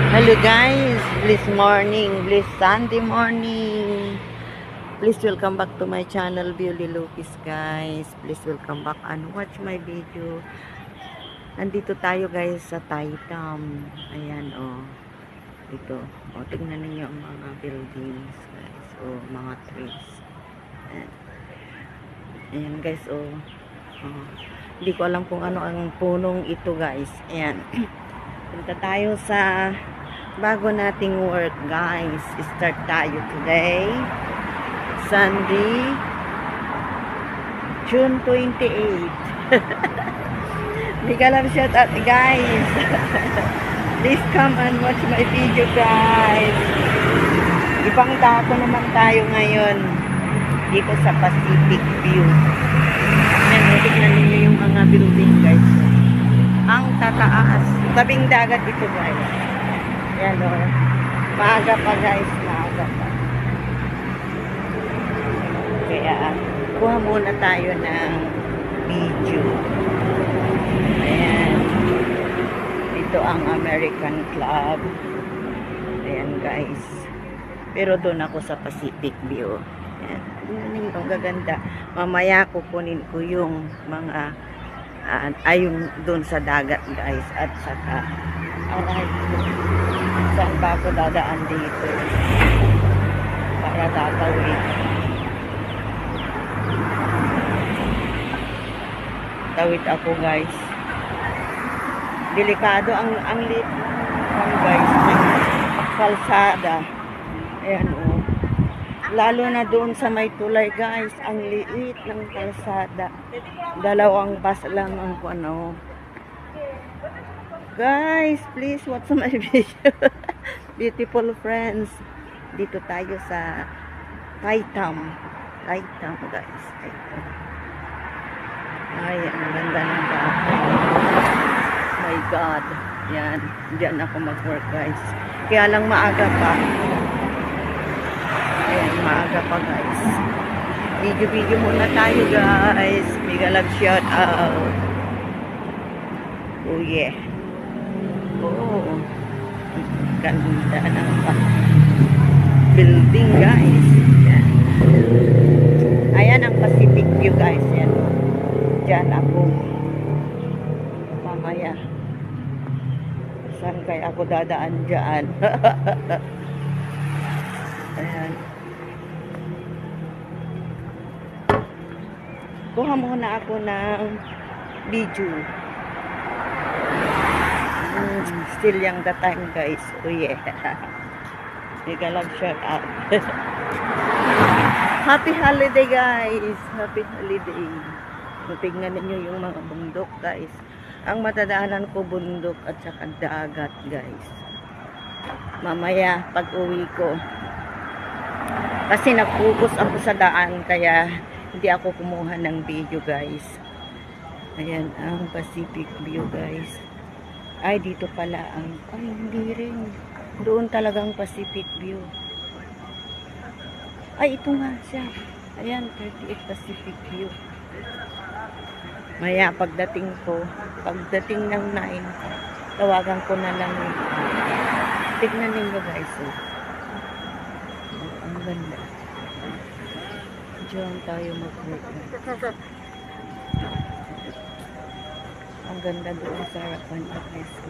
Hello guys, bless morning, bless Sunday morning. Please welcome back to my channel, Beauty Lucas guys. Please welcome back and watch my video. Nandito tayo guys sa Taitam. Ayan oh. Dito. O, tingnan niyo ang mga buildings guys. O, mga trees. Ayan, ayan guys oh. Hindi ko alam kung ano ang punong ito guys. Ayan. Punta tayo sa bago nating work guys. Start tayo today, Sunday, June 28. Big love shout out guys. Please come and watch my video guys. Ibang dako naman tayo ngayon dito sa Pacific View. Yan, tignan ninyo yung mga building guys. Ang tataas. Tabing dagat ito guys. Yan o. Maaga pa guys. Maaga pa. Kaya kuha muna tayo ng video. Ayan. Ito ang American Club. Ayan guys. Pero doon ako sa Pacific View. Ayan. Ang gaganda. Mamaya kukunin ko yung mga ayun doon sa dagat guys. At saka saan ba ako dadaan dito para tatawid. Tawid ako guys. Delikado ang lit guys ng kalsada. Ayan oh. Lalo na doon sa may tulay guys, ang liit ng kalsada. Dalawang bus lang ang ano. Guys, please watch my video. Beautiful friends. Dito tayo sa Taitam. Taitam guys. Taitam. Ay, ang ganda ng bata. My God. Yan. Diyan ako mag-work guys. Kaya lang maaga pa. Ayan, maaga pa guys. Video muna tayo guys. Mega love shout out. Oh yeah. Oh. Ganda ng building guys. Ayan. Ayan ang Pacific View guys. Yan. Diyan ako. Mamaya. Saan kaya ako dadaan dyan? Ayan. Kuha muna ako ng video. Still young the time guys. Oh yeah. Mega love shout out. Happy holiday guys. Happy holiday. Tignan niyo yung mga bundok guys. Ang matadaanan ko bundok at saka dagat guys. Mamaya pag uwi ko. Kasi nag-focus ako sa daan kaya hindi ako kumuha ng video guys. Ayan ang Pacific View guys. Ay dito pala ang hindi rin. Doon talagang Pacific View. Ay ito nga siya. Ayan 38 Pacific View. Maya pagdating ng 9 tawagan ko na lang. Tignan ninyo guys. Ang ganda. Diyan tayo mag-work. Ang ganda doon sa harapan at least.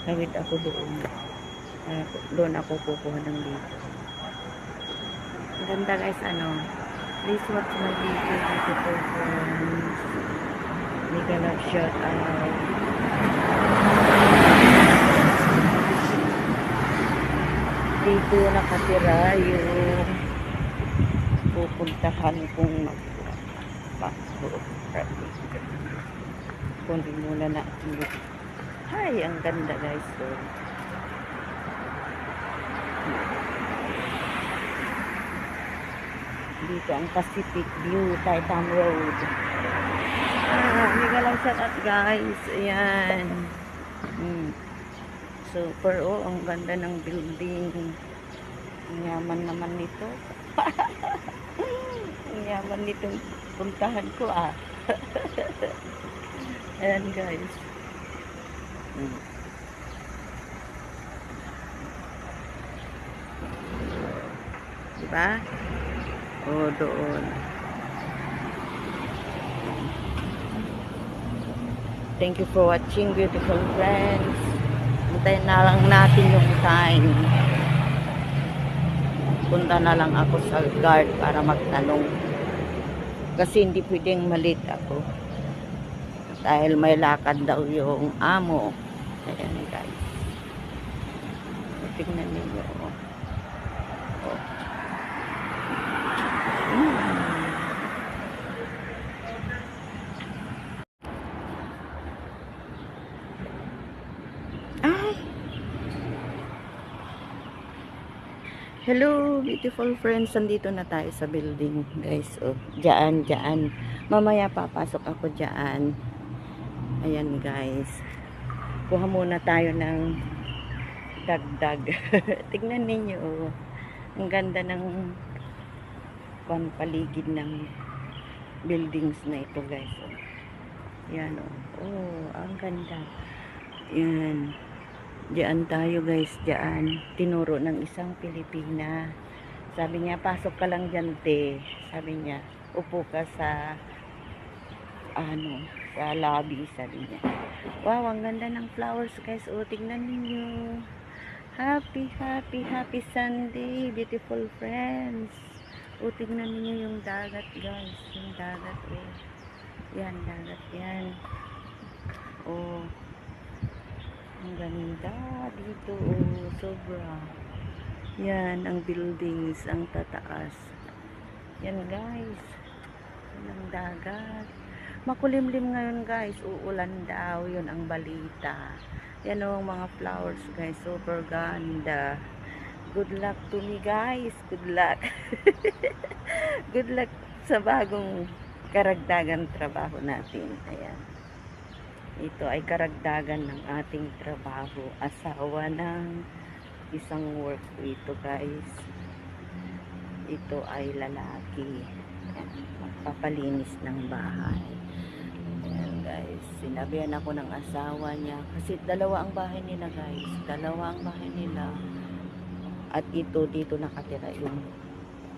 Tawid ako doon. Doon ako kukuha ng dito. Ang ganda guys ano. Please watch my video. Beautiful friends. Mega love shout out. Dito nakatira yung pupuntahan kong mag-passport. Kunin muna na. Ay, ang ganda guys. So, dito ang Pacific View, Taitam Road. Mega lang shout out guys. Ayan. Super oh, ang ganda ng building. Ang yaman naman nito. Ang yaman nitong puntahan ko ah. Ayan guys. ba? O, doon. Thank you for watching, beautiful friends. Hintayin na lang natin yung time. Punta na lang ako sa guard para magtanong. Kasi hindi pwedeng malit ako. Dahil may lakad daw yung amo. Ayan guys. Tignan ninyo. Oh. Ay! Hello, beautiful friends. Nandito na tayo sa building, guys. Oh, diyan. Mamaya papasok ako diyan. Ayan, guys. Kuha muna tayo ng dagdag. Tignan ninyo. Oh. Ang ganda ng paligid ng buildings na ito, guys. Oh. Yan, oh. Oh, ang ganda. Yan. Diyan tayo, guys. Diyan. Tinuro ng isang Pilipina. Sabi niya, pasok ka lang dyan, te. Sabi niya, upo ka sa sa lobby, sabi niya. Wow, ang ganda ng flowers, guys. O, tingnan ninyo. Happy Sunday, beautiful friends. O, tingnan ninyo yung dagat, guys. Yung dagat, oh. Yan, dagat yan. Oh. Ang ganda dito, oh, sobra. Yan, ang buildings, ang tataas. Yan, guys. Yan ang dagat. Makulimlim ngayon, guys. Uulan daw, yun ang balita. Yan ang mga flowers, guys. Super ganda. Good luck to me, guys. Good luck. Good luck sa bagong karagdagan trabaho natin. Ayan. Ito ay karagdagan ng ating trabaho. Asawa ng isang work ito, guys. Ito ay lalaki. Magpapalinis ng bahay. Ayan, guys. Sinabihan ako ng asawa niya. Kasi dalawa ang bahay nila, guys. Dalawa ang bahay nila. At ito, dito nakatira yung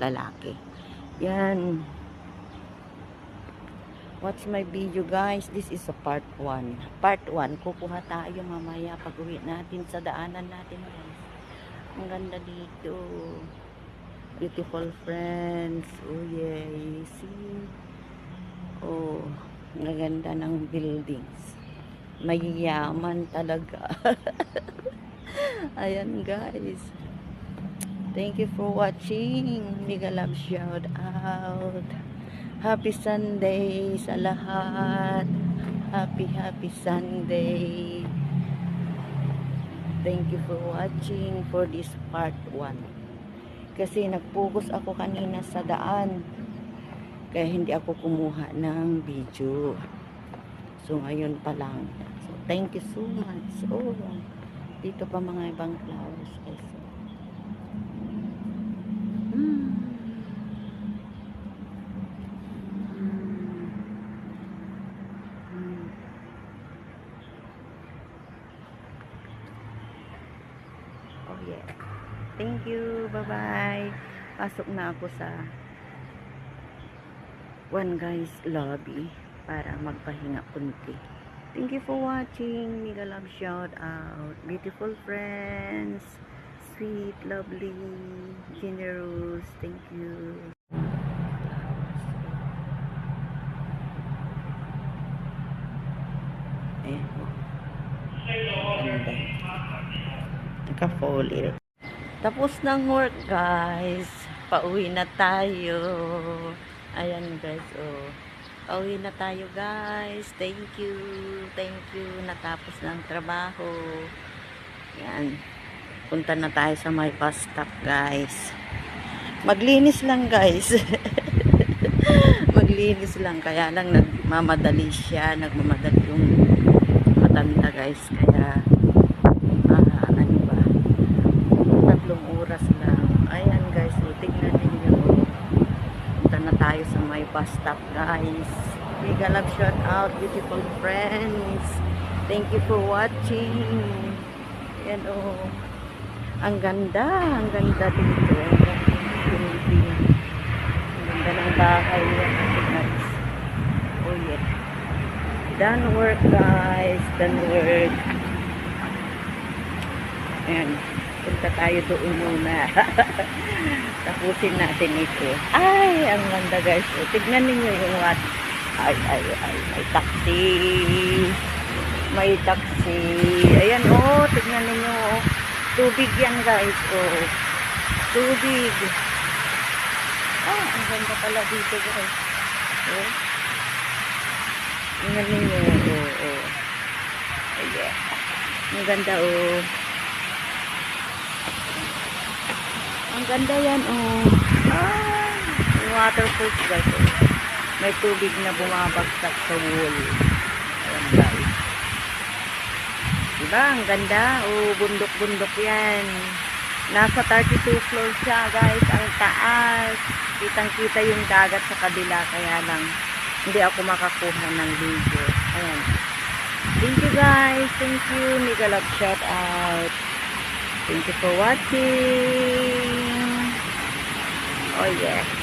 lalaki. Yan. Watch my video, guys. This is a part 1. Part 1. Kukuha tayo mamaya pag uwi natin sa daanan natin, guys. Ang ganda dito. Beautiful friends. Oh, yeah. See? Oh, ang ganda ng buildings. Mayayaman talaga. Ayan, guys. Thank you for watching. Mega love shout out. Happy Sunday sa lahat. Happy Sunday. Thank you for watching for this part 1. Kasi nag-focus ako kanina sa daan. Kaya hindi ako kumuha ng video. So ngayon pa lang. So thank you so much. Oh, dito pa mga ibang flowers. Oh yeah. Thank you. Bye-bye. Pasok na ako sa one guys lobby para magpahinga kunti. Thank you for watching. Mega love shout out. Beautiful friends. Sweet, lovely, generous. Thank you. Ayan. Naka-folio. Tapos ng work, guys. Pauwi na tayo. Ayan, guys. Oh. Pauwi na tayo, guys. Thank you. Thank you. Natapos ng trabaho. Ayan. Punta na tayo sa may bus stop, guys. Maglinis lang, guys. Maglinis lang. Kaya lang nagmamadali siya. Nagmamadali yung matanda, guys. Kaya ano ba, 3 oras lang. Ayan, guys. So, tignan ninyo. Punta na tayo sa may bus stop, guys. Mega love shout out, beautiful friends. Thank you for watching. Ayan, oh. Ang ganda dito. ng bahay niya kasi guys. Oh yeah. Done work guys. Done work. Ayan. Punta tayo doon muna. Tapusin natin ito. Ay, ang ganda guys. O, tignan ninyo yung what. Ay. May taxi. May taxi. Ayan, oh. Tignan ninyo. Oh. Tubig yan guys. Oh. Tubig. Ah, ang ganda pala dito guys. Oh. Tignan ninyo. Oh. Ayan. Ang ganda oh. Ang ganda yan, oh. Ah, waterfalls guys, oh. May tubig na bumabagsak sa wall. Ayan guys. Diba? Ang ganda. Oh, bundok-bundok yan. Nasa 32 floor siya guys. Ang taas. Kitang-kita yung dagat sa kabila. Kaya lang, hindi ako makakuha ng video. Ayan. Thank you guys. Thank you. Mega love shout out. Thank you for watching. Oh yeah.